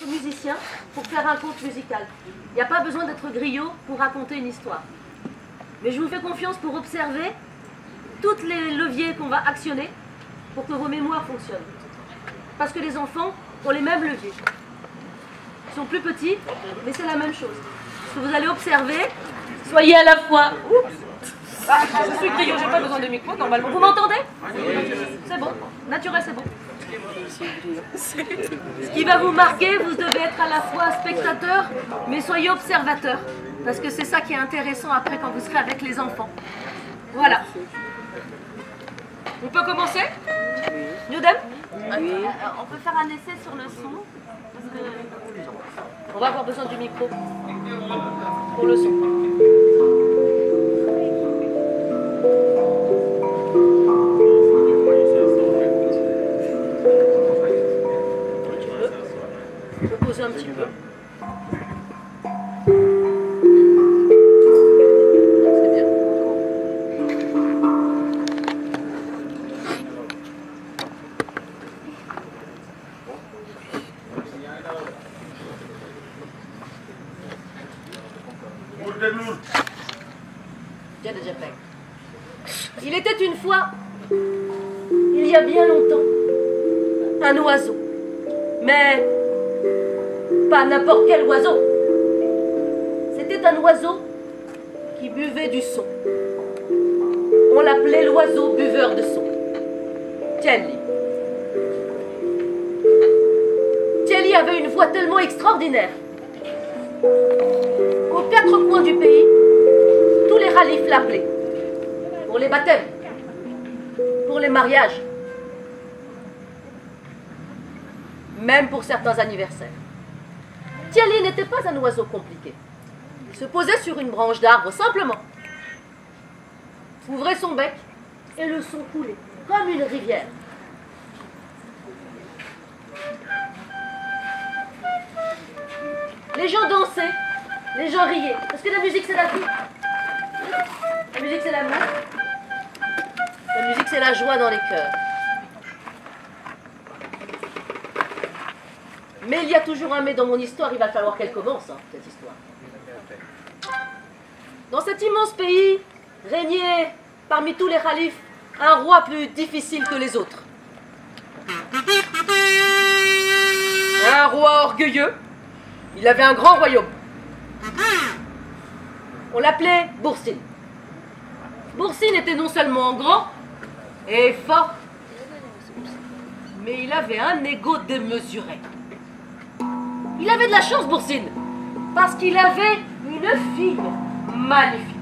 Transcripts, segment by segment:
d'être musicien pour faire un conte musical. Il n'y a pas besoin d'être griot pour raconter une histoire. Mais je vous fais confiance pour observer tous les leviers qu'on va actionner pour que vos mémoires fonctionnent. Parce que les enfants ont les mêmes leviers. Ils sont plus petits, mais c'est la même chose. Ce que vous allez observer, soyez à la fois... je suis griot, j'ai pas besoin de micro normalement. Vous m'entendez? C'est bon, naturel, c'est bon. Ce qui va vous marquer, vous devez être à la fois spectateur, mais soyez observateur. Parce que c'est ça qui est intéressant après quand vous serez avec les enfants. Voilà. On peut commencer? Newdem? Oui. On peut faire un essai sur le son. Parce que... On va avoir besoin du micro pour le son. Je peux poser un petit peu. C'est bien. J'ai déjà fait. Il était une fois, il y a bien longtemps, un oiseau. Mais pas n'importe quel oiseau. C'était un oiseau qui buvait du son. On l'appelait l'oiseau buveur de son. Tielli. Tielli avait une voix tellement extraordinaire qu'aux quatre coins du pays, tous les khalifes l'appelaient. Pour les baptêmes, pour les mariages, même pour certains anniversaires. Tielli n'était pas un oiseau compliqué. Il se posait sur une branche d'arbre simplement, ouvrait son bec et le son coulait comme une rivière. Les gens dansaient, les gens riaient, parce que la musique c'est la vie. La musique c'est l'amour. La musique c'est la joie dans les cœurs. Mais il y a toujours un mais dans mon histoire, il va falloir qu'elle commence, hein, cette histoire. Dans cet immense pays, régnait parmi tous les khalifes un roi plus difficile que les autres. Un roi orgueilleux, il avait un grand royaume. On l'appelait Boursine. Boursine était non seulement grand et fort, mais il avait un ego démesuré. Il avait de la chance, Boursine, parce qu'il avait une fille magnifique.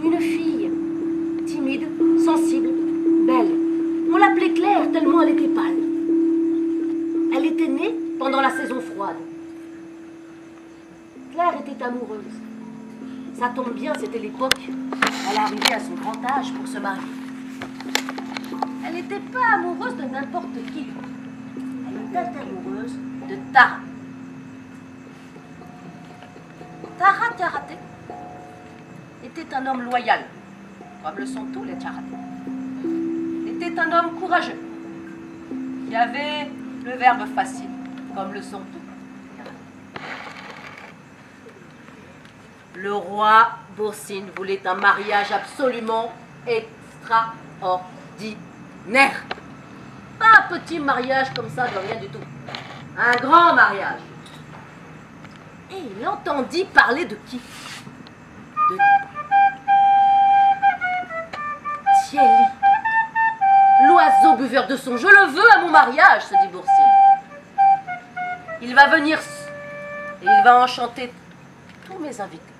Une fille timide, sensible, belle. On l'appelait Claire tellement elle était pâle. Elle était née pendant la saison froide. Claire était amoureuse. Ça tombe bien, c'était l'époque. Elle arrivait à son grand âge pour se marier. Elle n'était pas amoureuse de n'importe qui. Elle était amoureuse de Tara. Tara Taraté était un homme loyal, comme le sont tous les Taratés. Était un homme courageux, qui avait le verbe facile, comme le sont tous. Le roi Boursine voulait un mariage absolument extraordinaire. Pas un petit mariage comme ça de rien du tout. Un grand mariage. Et il entendit parler de qui? De Tielli. L'oiseau buveur de son. Je le veux à mon mariage, se dit Boursine. Il va venir et il va enchanter tous mes invités.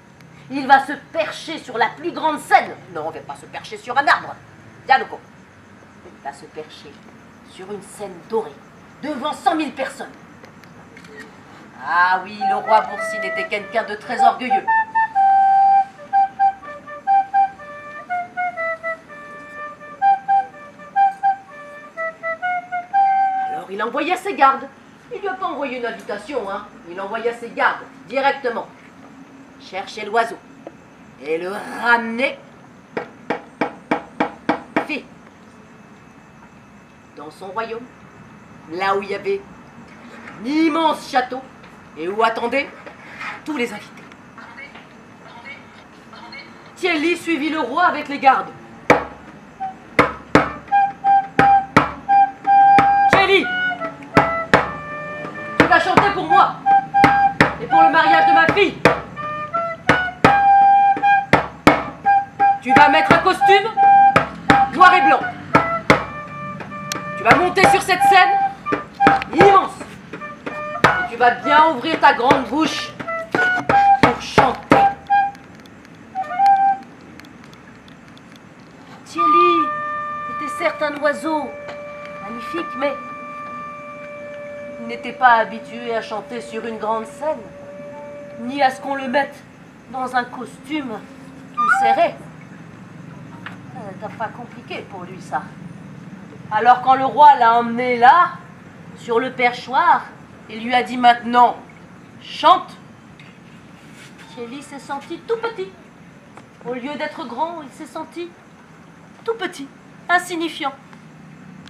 Il va se percher sur la plus grande scène. Non, on ne va pas se percher sur un arbre. Dialogo. Il va se percher sur une scène dorée, devant 100 000 personnes. Ah oui, le roi Boursine était quelqu'un de très orgueilleux. Alors il envoya ses gardes. Il ne lui a pas envoyé une invitation, hein. Il envoya ses gardes directement chercher l'oiseau et le ramener dans son royaume, là où il y avait immense château, et où attendaient tous les invités. Tielli suivit le roi avec les gardes. Tielli, tu vas chanter pour moi et pour le mariage de ma fille. Tu vas mettre un costume noir et blanc. Tu vas monter sur cette scène immense. Et tu vas bien ouvrir ta grande bouche pour chanter. Tielli était certes un oiseau magnifique, mais il n'était pas habitué à chanter sur une grande scène, ni à ce qu'on le mette dans un costume tout serré. C'était pas compliqué pour lui, ça. Alors quand le roi l'a emmené là, sur le perchoir, il lui a dit maintenant, chante. Tielli s'est senti tout petit. Au lieu d'être grand, il s'est senti tout petit, insignifiant.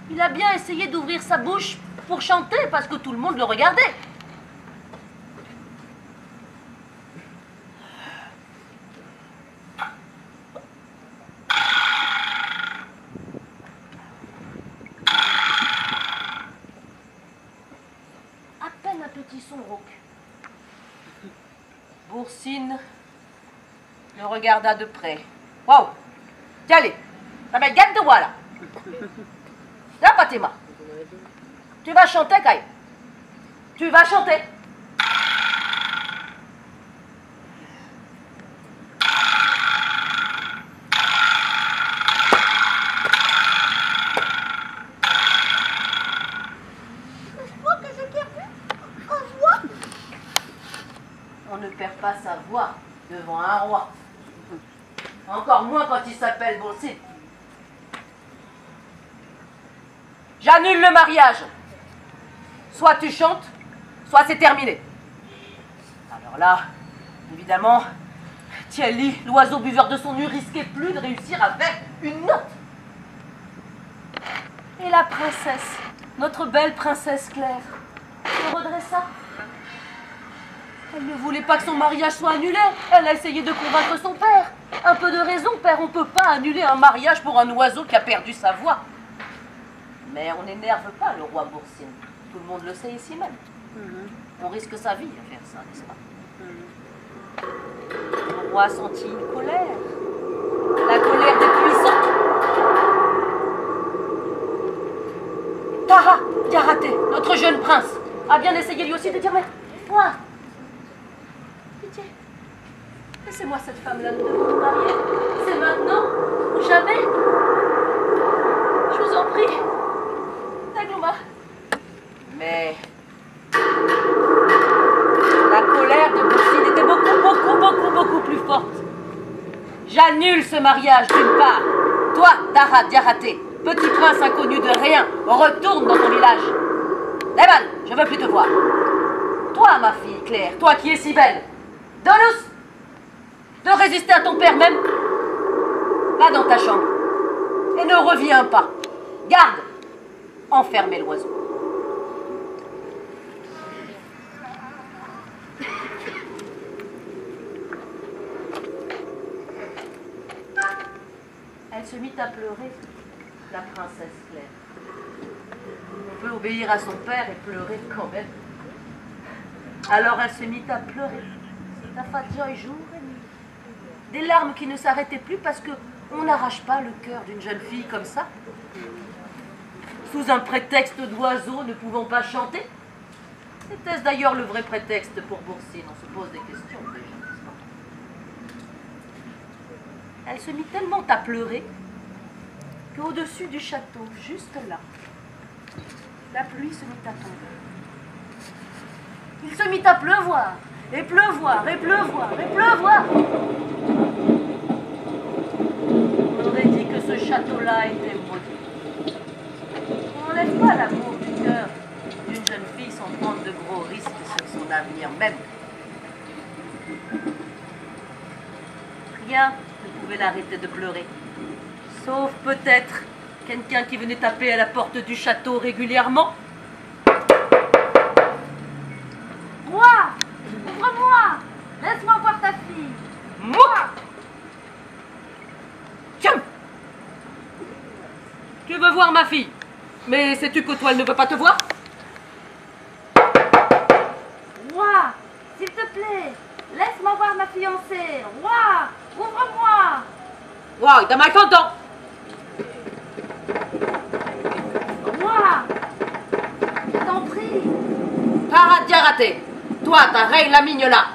Il a bien essayé d'ouvrir sa bouche pour chanter parce que tout le monde le regardait. À peine un petit son rauque. Boursine le regarda de près. Waouh! Tiens, allez, ça va gagne de voix là. Là, Fatima. Tu vas chanter, Kai. Tu vas chanter. On ne perd pas sa voix devant un roi. Encore moins quand il s'appelle Boursine. J'annule le mariage. Soit tu chantes, soit c'est terminé. Alors là, évidemment, Tielli, l'oiseau buveur de son nu, risquait plus de réussir à faire une note. Et la princesse, notre belle princesse Claire, se redressa. Elle ne voulait pas que son mariage soit annulé. Elle a essayé de convaincre son père. Un peu de raison, père, on ne peut pas annuler un mariage pour un oiseau qui a perdu sa voix. Mais on n'énerve pas le roi Boursine. Tout le monde le sait ici même. On risque sa vie à faire ça, n'est-ce pas? Le roi sentit une colère. La colère des puissants. Tara, Diaraté, notre jeune prince, a bien essayé lui aussi de dire, mais moi, pitié, laissez-moi cette femme-là de vous marier. C'est maintenant ou jamais. Je vous en prie. Tagluma. Mais la colère de Boursine était beaucoup plus forte. J'annule ce mariage d'une part. Toi, Tara Diaraté, petit prince inconnu de rien, retourne dans ton village. Levan, je veux plus te voir. Toi, ma fille Claire, toi qui es si belle, donne-nous de résister à ton père même. Va dans ta chambre et ne reviens pas. Garde, enfermez l'oiseau. Elle se mit à pleurer, la princesse Claire. On peut obéir à son père et pleurer quand même. Alors elle se mit à pleurer. C'est un fatjoy jour et nuit. Des larmes qui ne s'arrêtaient plus parce qu'on n'arrache pas le cœur d'une jeune fille comme ça. Sous un prétexte d'oiseau ne pouvant pas chanter. Était-ce d'ailleurs le vrai prétexte pour Boursine? On se pose des questions déjà. Elle se mit tellement à pleurer qu'au-dessus du château, juste là, la pluie se mit à tomber. Il se mit à pleuvoir, et pleuvoir, et pleuvoir, et pleuvoir. On aurait dit que ce château-là était maudit. On n'enlève pas l'amour du cœur d'une jeune fille sans prendre de gros risques sur son avenir même. Rien ne pouvait l'arrêter de pleurer. Sauf peut-être quelqu'un qui venait taper à la porte du château régulièrement. voir ma fille. Mais sais-tu que toi, elle ne veut pas te voir? Roi, s'il te plaît, laisse-moi voir ma fiancée. Roi, ouvre-moi. Wow, t'as mal content. Roi, je t'en prie. Parade raté. Toi, ta reine la mignola.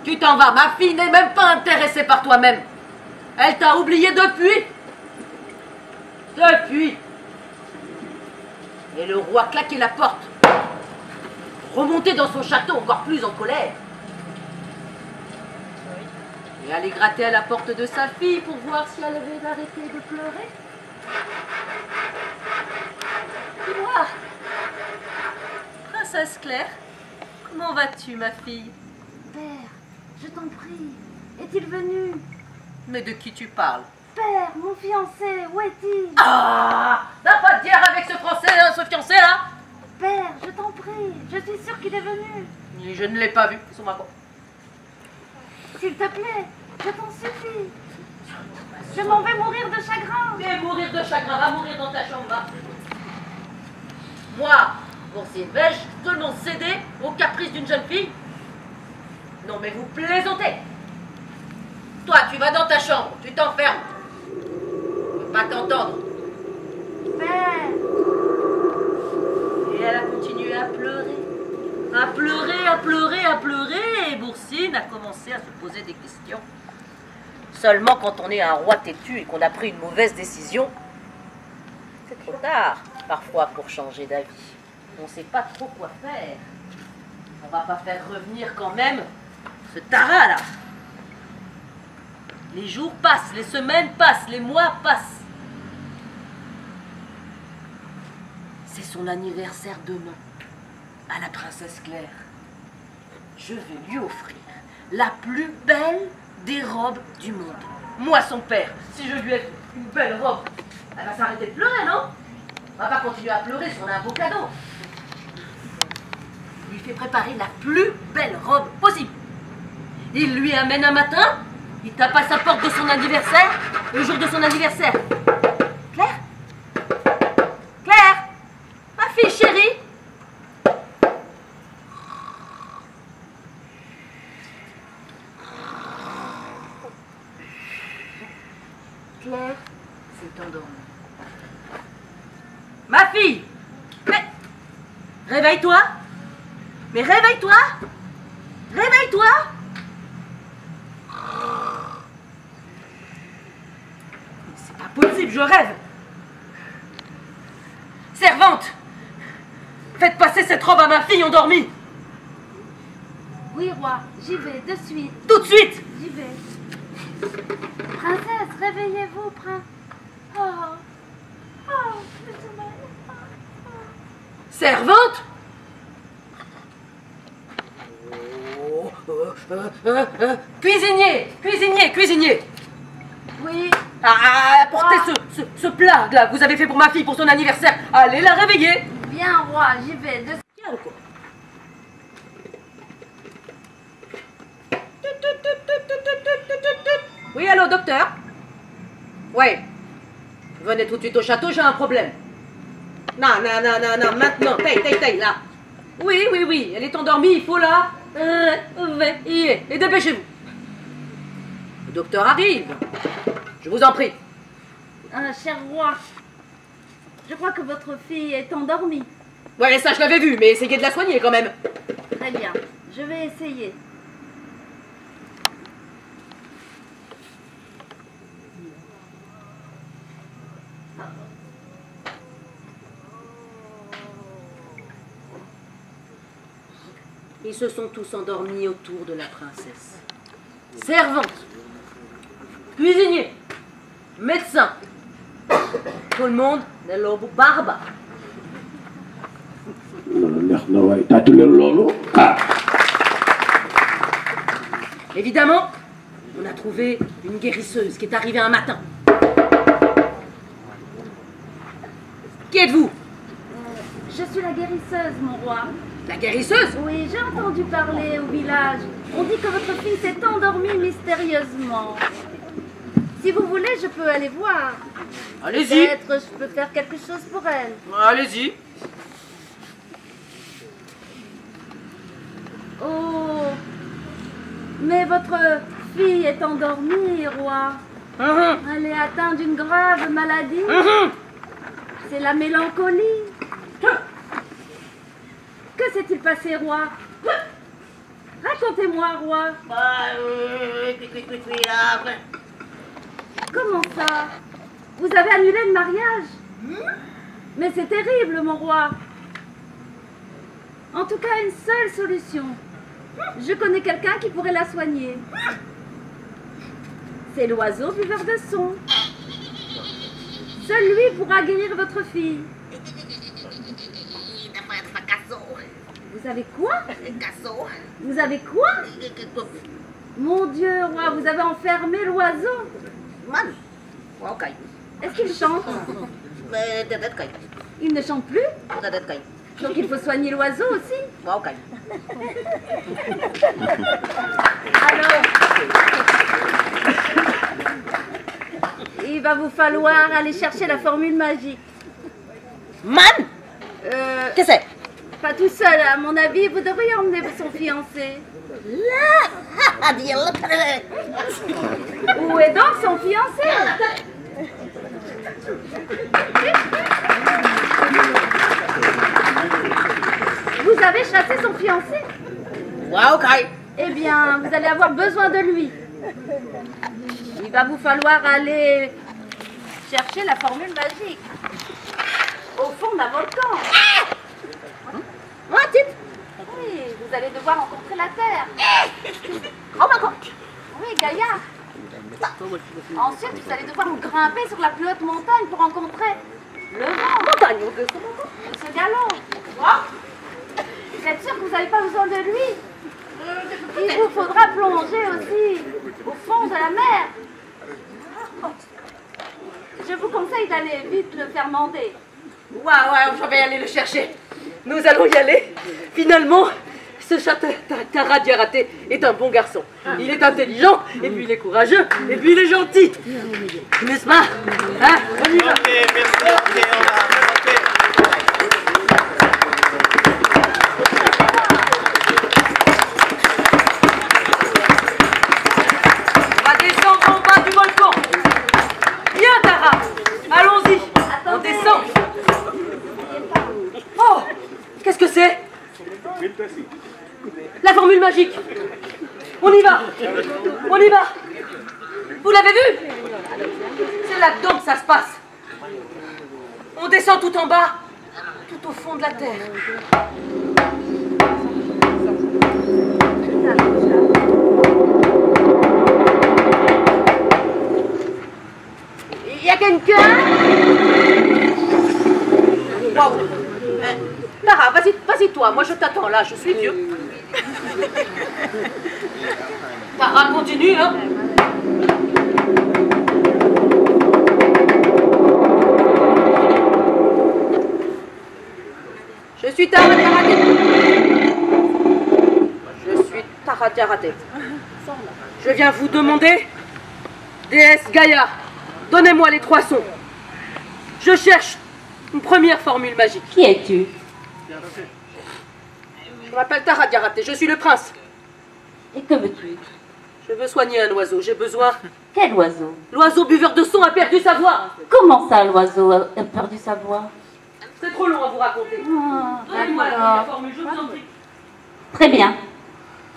Tu t'en vas, ma fille n'est même pas intéressée par toi-même. Elle t'a oublié depuis. Depuis. Et le roi claquait la porte. Remonté dans son château encore plus en colère. Et allait gratter à la porte de sa fille pour voir si elle avait arrêté de pleurer. Dis-moi, princesse Claire, comment vas-tu, ma fille? Père, je t'en prie, est-il venu? Mais de qui tu parles? Père, mon fiancé, où est-il? Ah! T'as pas de guerre avec ce français, hein, ce fiancé-là? Père, je t'en prie, je suis sûre qu'il est venu. Et je ne l'ai pas vu, sur ma porte. S'il te plaît, je t'en supplie. Je m'en vais mourir de chagrin. Viens mourir de chagrin, va mourir dans ta chambre, va. Moi, Boursier, vais-je seulement céder aux caprices d'une jeune fille? Non, mais vous plaisantez. Toi, tu vas dans ta chambre, tu t'enfermes. Je ne veux pas t'entendre. Père. Et elle a continué à pleurer. À pleurer, à pleurer, à pleurer. Et Boursine a commencé à se poser des questions. Seulement quand on est un roi têtu et qu'on a pris une mauvaise décision, c'est trop tard, parfois, pour changer d'avis. On ne sait pas trop quoi faire. On va pas faire revenir quand même ce Tara là. Les jours passent, les semaines passent, les mois passent. C'est son anniversaire demain, à la princesse Claire. Je vais lui offrir la plus belle des robes du monde. Moi, son père, si je lui ai fait une belle robe, elle va s'arrêter de pleurer, non? On va pas continuer à pleurer si on a un beau cadeau. Il lui fait préparer la plus belle robe possible. Il lui amène un matin, il tape à sa porte de son anniversaire, le jour de son anniversaire. Claire? Claire? Ma fille chérie? Claire s'est endormie. Ma fille! Mais... Réveille-toi! Mais réveille-toi! Réveille-toi! C'est pas possible, je rêve! Servante! Faites passer cette robe à ma fille endormie! Oui, roi, j'y vais, de suite. Tout de suite! J'y vais. Princesse, réveillez-vous, prince. Oh, oh, le sommeil. Servante? Cuisinier! Cuisinier! Cuisinier! Oui. Apportez ce plat là que vous avez fait pour ma fille pour son anniversaire. Allez la réveiller! Bien, roi, j'y vais, de suite. Tiens, quoi. Oui, allô, docteur? Oui. Venez tout de suite au château, j'ai un problème. Non, maintenant, taille, là. Oui, elle est endormie, il faut la réveiller. Et dépêchez-vous. Le docteur arrive. Je vous en prie. Cher roi, je crois que votre fille est endormie. Ouais, ça je l'avais vu, mais essayez de la soigner quand même. Très bien, je vais essayer. Ils se sont tous endormis autour de la princesse. Servante, cuisinier, médecin, tout le monde ne lobu barba. Évidemment, on a trouvé une guérisseuse qui est arrivée un matin. Qui êtes-vous? Je suis la guérisseuse, mon roi. La guérisseuse? Oui, j'ai entendu parler au village. On dit que votre fille s'est endormie mystérieusement. Si vous voulez, je peux aller voir. Allez-y. Peut-être je peux faire quelque chose pour elle. Allez-y. Oh, mais votre fille est endormie, roi. Elle est atteinte d'une grave maladie. C'est la mélancolie. Que s'est-il passé, roi? Racontez-moi, roi. Comment ça? Vous avez annulé le mariage? Mais c'est terrible, mon roi. En tout cas, une seule solution. Je connais quelqu'un qui pourrait la soigner. C'est l'oiseau buveur de son. Seul lui pourra guérir votre fille. Vous avez quoi? Vous avez quoi? Mon Dieu, roi, vous avez enfermé l'oiseau. Est-ce qu'il chante? Il ne chante plus? Donc il faut soigner l'oiseau aussi. Alors, il va vous falloir aller chercher la formule magique. Man? Qu'est-ce que c'est? Pas tout seul, à mon avis, vous devriez emmener son fiancé. Où est donc son fiancé? Vous avez chassé son fiancé? Eh bien, vous allez avoir besoin de lui. Il va vous falloir aller chercher la formule magique au fond d'un volcan. Oui, vous allez devoir rencontrer la Terre. Oui, Gaïa. Ensuite, vous allez devoir grimper sur la plus haute montagne pour rencontrer le vent. Ce galop. Vous êtes sûr que vous n'avez pas besoin de lui? Il vous faudra plonger aussi au fond de la mer. Je vous conseille d'aller vite le faire mander. Je vais aller le chercher. Nous allons y aller. Finalement, ce chat Taradiaraté est un bon garçon. Il est intelligent, et puis il est courageux, et puis il est gentil. N'est-ce pas? Hein? On y va. On va descendre en bas du volcan. Viens, Tara. Allons-y. On descend. Oh, qu'est-ce que c'est? La formule magique. On y va. On y va. Vous l'avez vu? C'est là-dedans que ça se passe. On descend tout en bas, tout au fond de la terre. Il y a quelqu'un? Wow. Tara, vas-y toi, moi je t'attends là, je suis vieux. Tara, continue, hein. Je suis Taradiaraté. Je suis Taradiaraté. Je viens vous demander, déesse Gaïa, donnez-moi les 3 sons. Je cherche une première formule magique. Qui es-tu? Je m'appelle Taradiaraté, je suis le prince. Et que veux-tu? Je veux soigner un oiseau, j'ai besoin... Quel oiseau? L'oiseau buveur de son a perdu sa voix. Comment ça, l'oiseau a perdu sa voix? C'est trop long à vous raconter. Donnez-moi la première formule, je vous en prie. Très bien.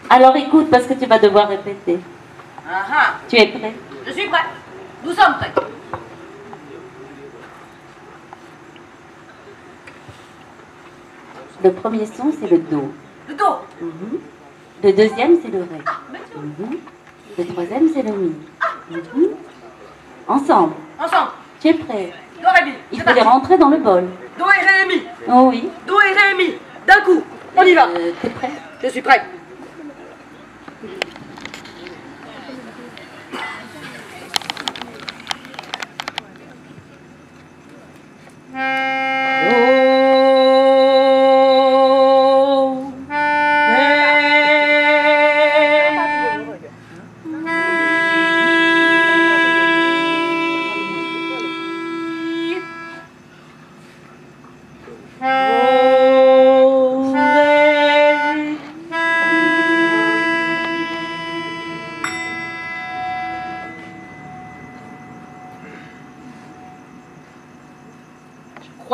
Alors écoute, parce que tu vas devoir répéter. Tu es prêt? Je suis prêt. Nous sommes prêts. Le premier son, c'est le Do. Le Do. Le deuxième, c'est le Ré. Le troisième, c'est le Mi. Ensemble. Tu es prêt? Do, Ré, Mi. Il faut les rentrer dans le bol. Do et Ré, Mi. Oh oui. Do et Ré, Mi. D'un coup. On y va. T'es prêt? Je suis prêt.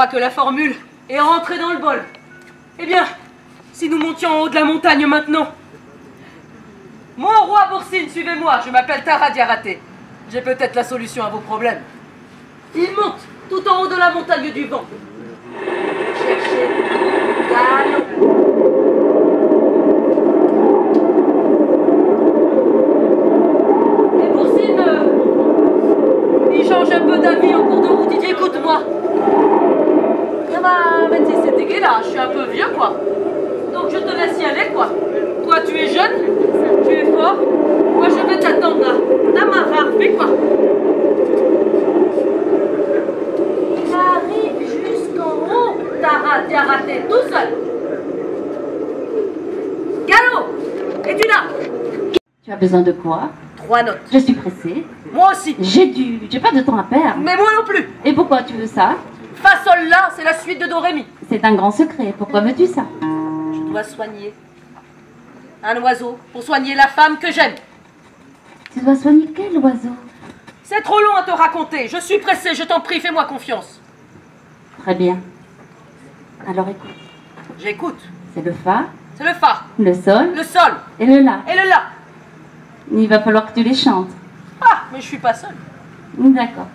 crois que la formule est rentrée dans le bol. Eh bien, si nous montions en haut de la montagne maintenant. Mon roi Boursine, suivez-moi, je m'appelle Tara Diaraté. J'ai peut-être la solution à vos problèmes. Il monte tout en haut de la montagne du vent. Cherchez Gallo. Et Boursine, il change un peu d'avis en cours de route. Il dit, écoute-moi. Mais c'est dégueulasse, je suis un peu vieux, quoi. Donc je te laisse y aller, quoi. Toi, tu es jeune, tu es fort. Moi, je vais t'attendre là. T'as fais quoi. Il arrive jusqu'en haut. Tara Diaraté, tout seul. Gallo, es-tu là? Tu as besoin de quoi? 3 notes. Je suis pressée. Moi aussi. J'ai pas de temps à perdre. Mais moi non plus. Et pourquoi tu veux ça? Fa sol la, c'est la suite de do ré mi. C'est un grand secret. Pourquoi veux-tu ça? Je dois soigner un oiseau pour soigner la femme que j'aime. Tu dois soigner quel oiseau? C'est trop long à te raconter. Je suis pressée, je t'en prie, fais-moi confiance. Très bien. Alors écoute. J'écoute. C'est le fa. C'est le fa. Le sol. Le sol. Et le la. Et le la. Il va falloir que tu les chantes. Ah, mais je suis pas seule. D'accord.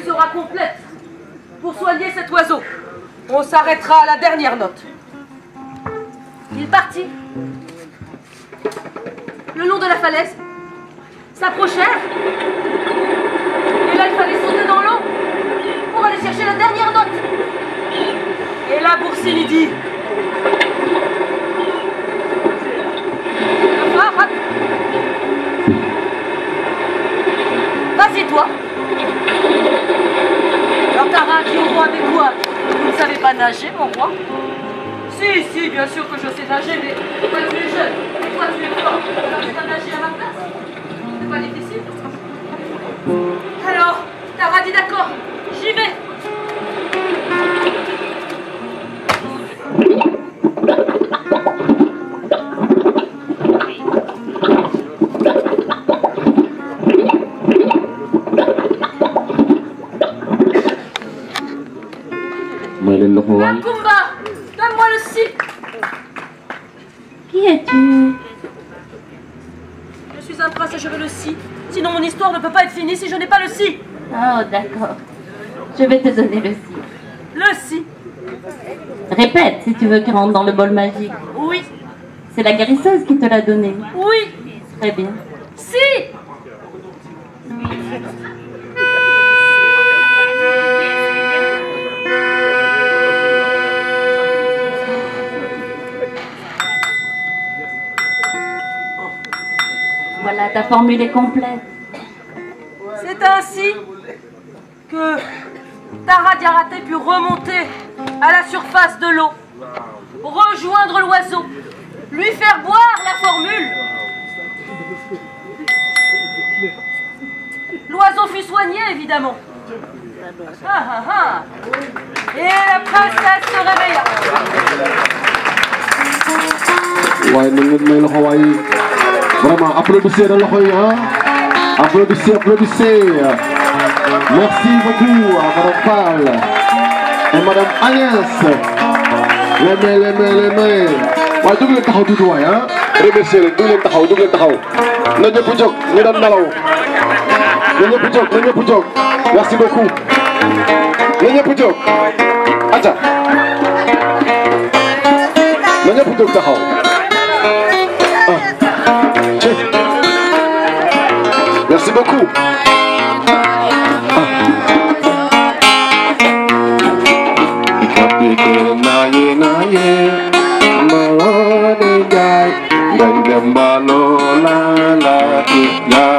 Sera complète. Pour soigner cet oiseau, on s'arrêtera à la dernière note. Il partit le long de la falaise, s'approchèrent, et là il fallait sauter dans l'eau pour aller chercher la dernière note. Et là Boursine il dit, vas-y toi. Alors Tara dit au roi, mais quoi? Vous ne savez pas nager, mon roi? Si, bien sûr que je sais nager, mais toi tu es jeune, et toi tu es fort. Alors tu vas nager à ma place? C'est pas difficile. Alors, Tara dit d'accord, j'y vais. Macumba, donne-moi le si. Qui es-tu? Je suis un prince et je veux le si. Sinon mon histoire ne peut pas être finie si je n'ai pas le si. Oh, d'accord. Je vais te donner le si. Le si. Répète si tu veux qu'il rentre dans le bol magique. Oui. C'est la guérisseuse qui te l'a donné. Oui. Très bien. Si. Voilà, ta formule est complète. C'est ainsi que Tara Diaraté put remonter à la surface de l'eau, rejoindre l'oiseau, lui faire boire la formule. L'oiseau fut soigné, évidemment. Et la princesse se réveilla. Vraiment, applaudissez dans l'oreille, hein? Applaudissez, applaudissez. Merci beaucoup à Madame Pal et Madame Agnès. Les mains. Ouais, dugg leen taxaw tuuti waay, hein? Remercier leen, dugg leen taxaw. Na ñëpp jóg, ñu doon nelaw. Na ñëpp jóg. Merci beaucoup. Na ñëpp jóg. Aca. Na ñëpp jóg taxaw. Merci beaucoup. Naye. Yeah.